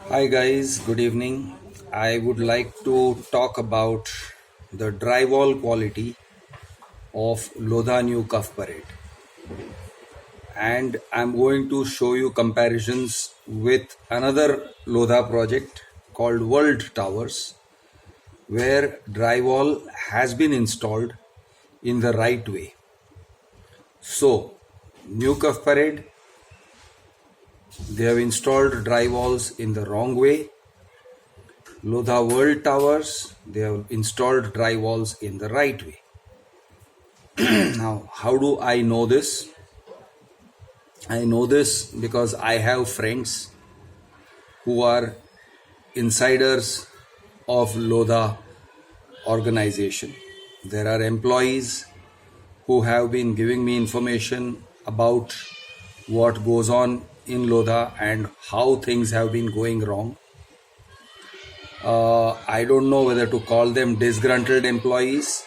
Hi guys, good evening. I would like to talk about the drywall quality of Lodha New Cuffe Parade, and I'm going to show you comparisons with another Lodha project called World Towers, where drywall has been installed in the right way. So, New Cuffe Parade, they have installed drywalls in the wrong way. Lodha World Towers, they have installed drywalls in the right way. Now, how do I know this? I know this because I have friends who are insiders of Lodha organization. There are employees who have been giving me information about what goes on in Lodha and how things have been going wrong. I don't know whether to call them disgruntled employees.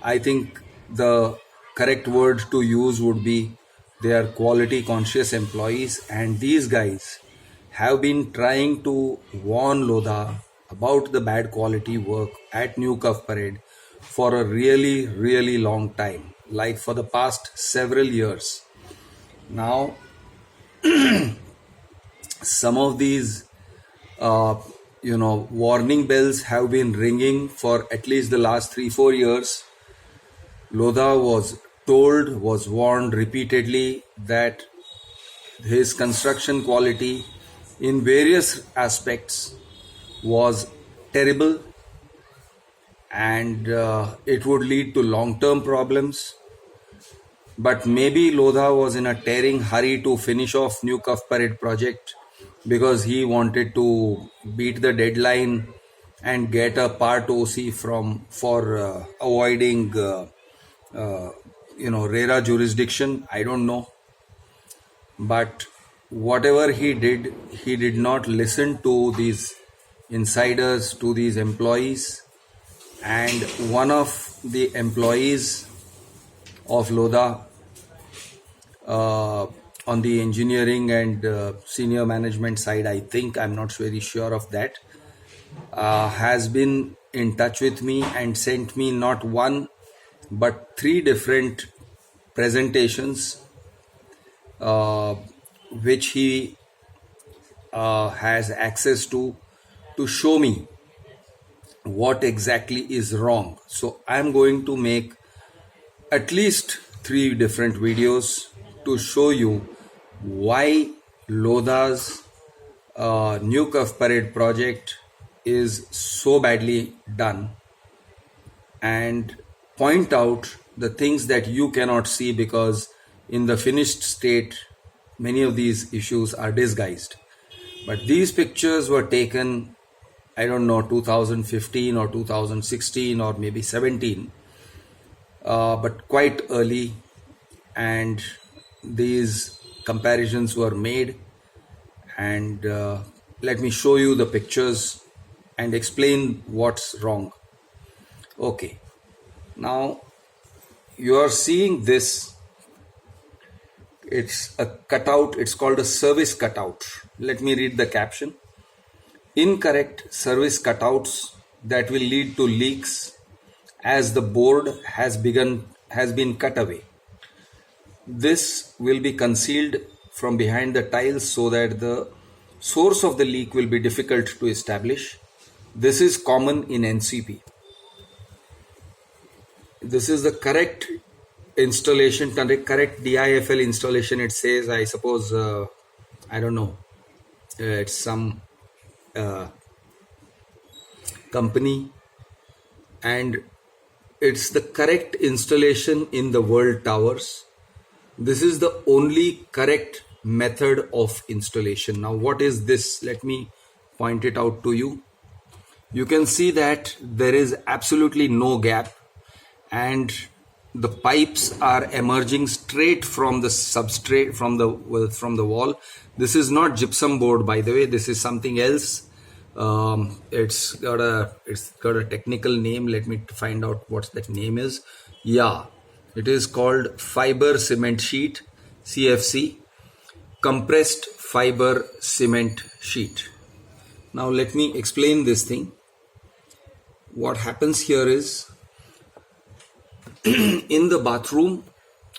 I think the correct word to use would be they are quality conscious employees, and these guys have been trying to warn Lodha about the bad quality work at New Cuffe Parade for a really long time, like for the past several years. Now, some of these warning bells have been ringing for at least the last 3-4 years. Lodha was warned repeatedly that his construction quality in various aspects was terrible, and it would lead to long-term problems. But maybe Lodha was in a tearing hurry to finish off New Cuffe Parade project because he wanted to beat the deadline and get a part OC for avoiding RERA jurisdiction. I don't know, but whatever he did not listen to these insiders, to these employees, and one of the employees of Lodha on the engineering and senior management side, I think, I'm not very sure of that, has been in touch with me and sent me not one but 3 different presentations which he has access to show me what exactly is wrong. So I'm going to make at least 3 different videos to show you why Lodha's New Cuffe Parade project is so badly done, and point out the things that you cannot see because in the finished state many of these issues are disguised. But these pictures were taken, I don't know, 2015 or 2016 or maybe 17, but quite early, and these comparisons were made, and let me show you the pictures and explain what's wrong. Okay, now you are seeing this. It's a cutout. It's called a service cutout. Let me read the caption. Incorrect service cutouts that will lead to leaks as the board has been cut away. This will be concealed from behind the tiles so that the source of the leak will be difficult to establish. This is common in NCP. This is the correct installation, correct DIFL installation. It says, I suppose, I don't know, it's some company, and it's the correct installation in the World Towers. This is the only correct method of installation. Now, what is this? Let me point it out to you. You can see that there is absolutely no gap, and the pipes are emerging straight from the substrate, from the wall. This is not gypsum board, by the way. This is something else. It's got a technical name. Let me find out what that name is. Yeah, it is called fiber cement sheet, CFC, compressed fiber cement sheet. Now let me explain this thing. What happens here is, in the bathroom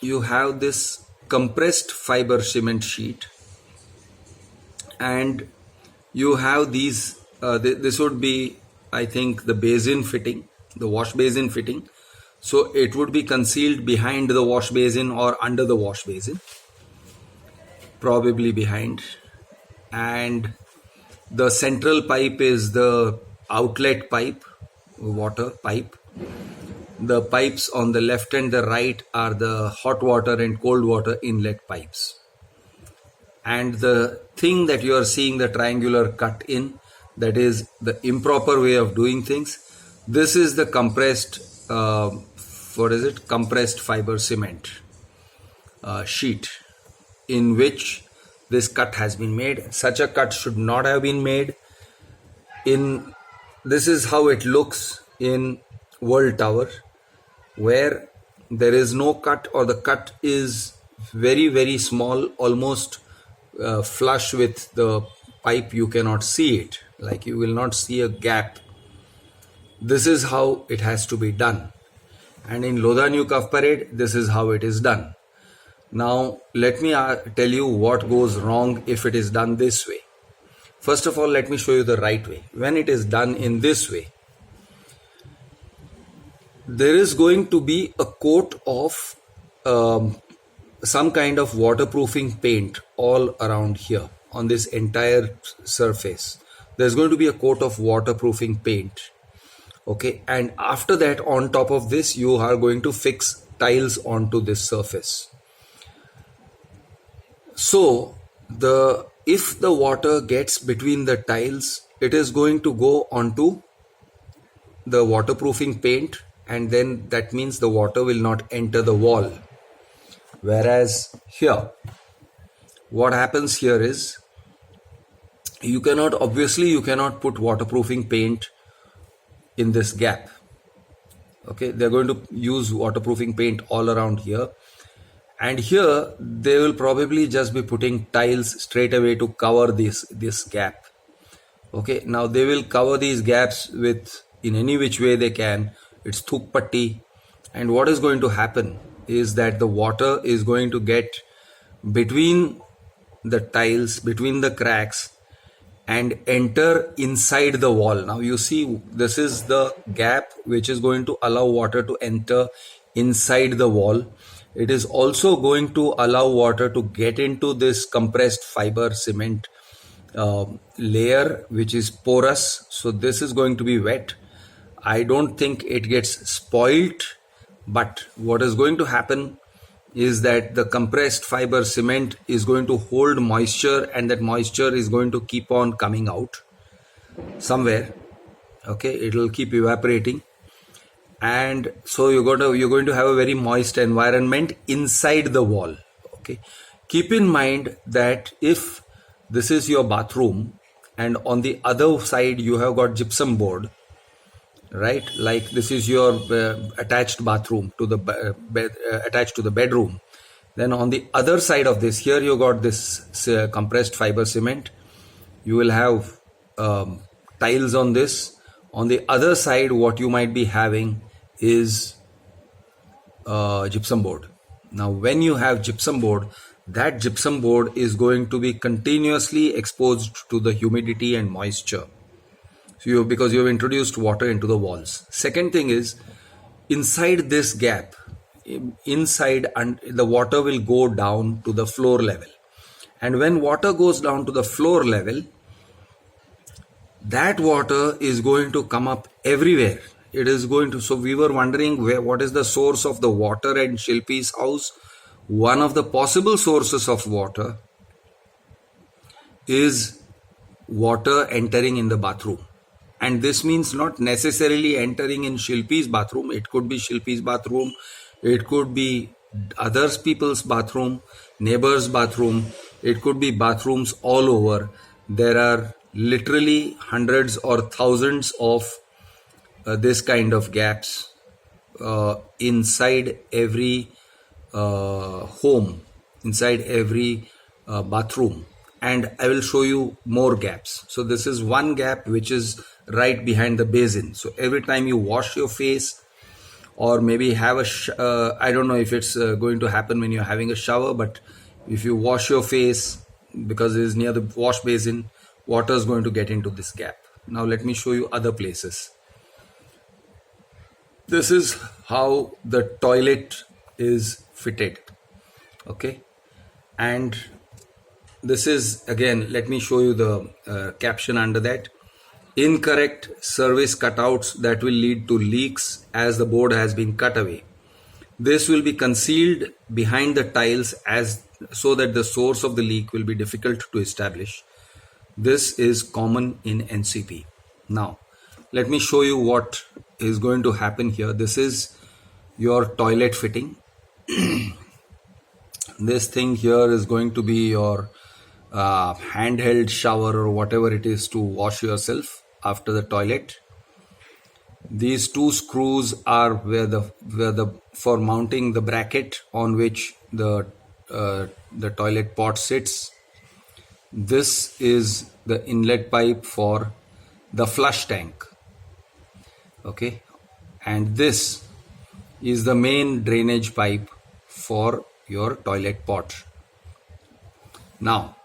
you have this compressed fiber cement sheet, and you have these this would be, I think, the basin fitting, the wash basin fitting. So it would be concealed behind the wash basin or under the wash basin, probably behind. And the central pipe is the outlet pipe, water pipe. The pipes on the left and the right are the hot water and cold water inlet pipes. And the thing that you are seeing, the triangular cut in, that is the improper way of doing things. This is the compressed compressed fiber cement sheet in which this cut has been made. Such a cut should not have been made. This is how it looks in World Tower, where there is no cut, or the cut is very, very small, almost flush with the pipe. You cannot see it, like you will not see a gap. This is how it has to be done. And in Lodha New Cuffe Parade, this is how it is done. Now let me tell you what goes wrong if it is done this way. First of all, let me show you the right way. When it is done in this way, there is going to be a coat of some kind of waterproofing paint all around here on this entire surface. There's going to be a coat of waterproofing paint. Okay, and after that, on top of this, you are going to fix tiles onto this surface. So if the water gets between the tiles, it is going to go onto the waterproofing paint, and then that means the water will not enter the wall. Whereas here, what happens here is, you cannot put waterproofing paint in this gap. Okay, they're going to use waterproofing paint all around here, and here they will probably just be putting tiles straight away to cover this gap. Okay, now they will cover these gaps with, in any which way they can. It's thuk patti, and what is going to happen is that the water is going to get between the tiles, between the cracks, and enter inside the wall. Now you see, this is the gap which is going to allow water to enter inside the wall. It is also going to allow water to get into this compressed fiber cement layer, which is porous. So this is going to be wet. I don't think it gets spoilt, but what is going to happen is that the compressed fiber cement is going to hold moisture, and that moisture is going to keep on coming out somewhere. Okay, it will keep evaporating, and so you're going to have a very moist environment inside the wall. Okay, keep in mind that if this is your bathroom and on the other side you have got gypsum board, right, like this is your attached bathroom to the attached to the bedroom, then on the other side of this, here you got this compressed fiber cement, you will have tiles on this. On the other side, what you might be having is gypsum board. Now when you have gypsum board, that gypsum board is going to be continuously exposed to the humidity and moisture. So because you have introduced water into the walls. Second thing is, inside this gap, inside, and the water will go down to the floor level. And when water goes down to the floor level, that water is going to come up everywhere. It is going to, so we were wondering what is the source of the water at Shilpi's house. One of the possible sources of water is water entering in the bathroom. And this means not necessarily entering in Shilpi's bathroom. It could be Shilpi's bathroom. It could be other people's bathroom, neighbors' bathroom. It could be bathrooms all over. There are literally hundreds or thousands of this kind of gaps inside every home, inside every bathroom. and I will show you more gaps. So this is one gap which is right behind the basin. So every time you wash your face, or maybe have I don't know if it's going to happen when you're having a shower, but if you wash your face, because it is near the wash basin, water is going to get into this gap. Now let me show you other places. This is how the toilet is fitted. Okay, and this is, again, let me show you the caption under that. Incorrect service cutouts that will lead to leaks as the board has been cut away. This will be concealed behind the tiles so that the source of the leak will be difficult to establish. This is common in NCP. Now, let me show you what is going to happen here. This is your toilet fitting. This thing here is going to be your handheld shower or whatever it is to wash yourself after the toilet. These two screws are for mounting the bracket on which the toilet pot sits. This is the inlet pipe for the flush tank. Okay, and this is the main drainage pipe for your toilet pot. Now,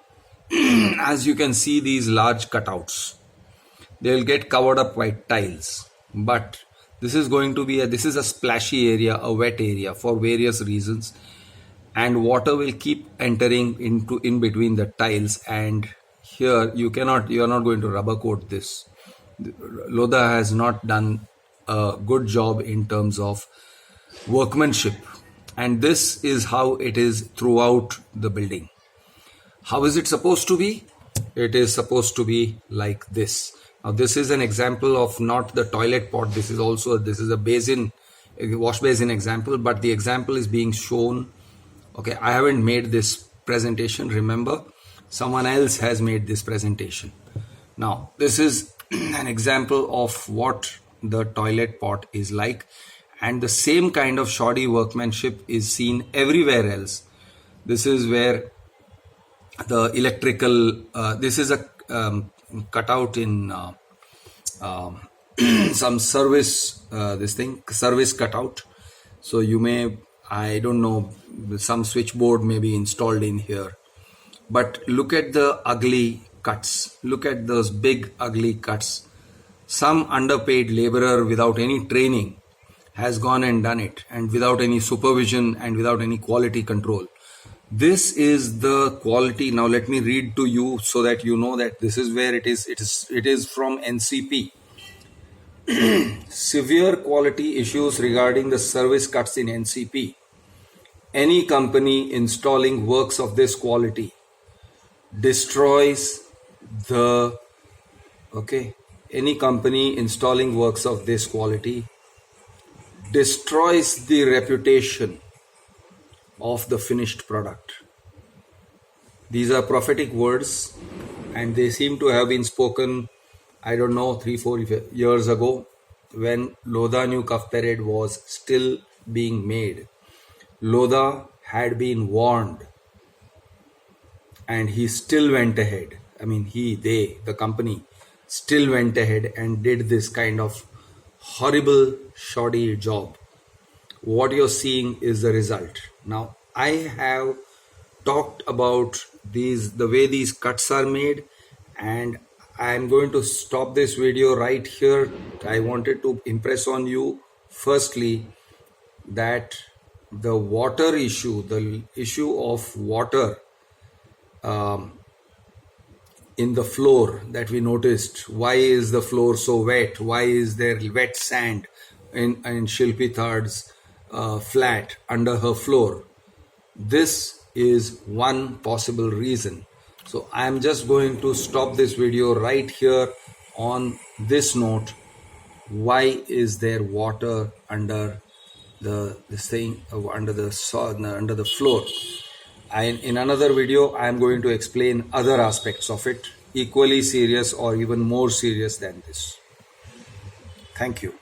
as you can see, these large cutouts, they will get covered up by tiles, but this is going to be this is a splashy area, a wet area for various reasons, and water will keep entering in between the tiles, and here you are not going to rubber coat this. Lodha has not done a good job in terms of workmanship, and this is how it is throughout the building. How is it supposed to be? It is supposed to be like this. Now this is an example of not the toilet pot. This is a basin, a wash basin example, but the example is being shown. Okay, I haven't made this presentation. Remember, someone else has made this presentation. Now this is an example of what the toilet pot is like, and the same kind of shoddy workmanship is seen everywhere else. This is where the electrical, this is a cutout in some service, service cutout. So you may, I don't know, some switchboard may be installed in here. But look at the ugly cuts. Look at those big ugly cuts. Some underpaid laborer without any training has gone and done it, and without any supervision and without any quality control. This is the quality. Now let me read to you so that you know that this is where it is. It is from NCP. Severe quality issues regarding the service cuts in NCP. Any company installing works of this quality destroys the, any company installing works of this quality destroys the reputation of the finished product. These are prophetic words, and they seem to have been spoken, I don't know, 3-4 years ago, when Lodha New Cuffe Parade was still being made. Lodha had been warned, and he still went ahead. I mean, the company still went ahead and did this kind of horrible, shoddy job. What you're seeing is the result. Now, I have talked about the way these cuts are made, and I'm going to stop this video right here. I wanted to impress on you, firstly, that the water issue, the issue of water in the floor that we noticed. Why is the floor so wet? Why is there wet sand in Shilpi Thard's flat under her floor? This is one possible reason. So I am just going to stop this video right here on this note. Why is there water under under the floor? In another video, I am going to explain other aspects of it, equally serious or even more serious than this. Thank you.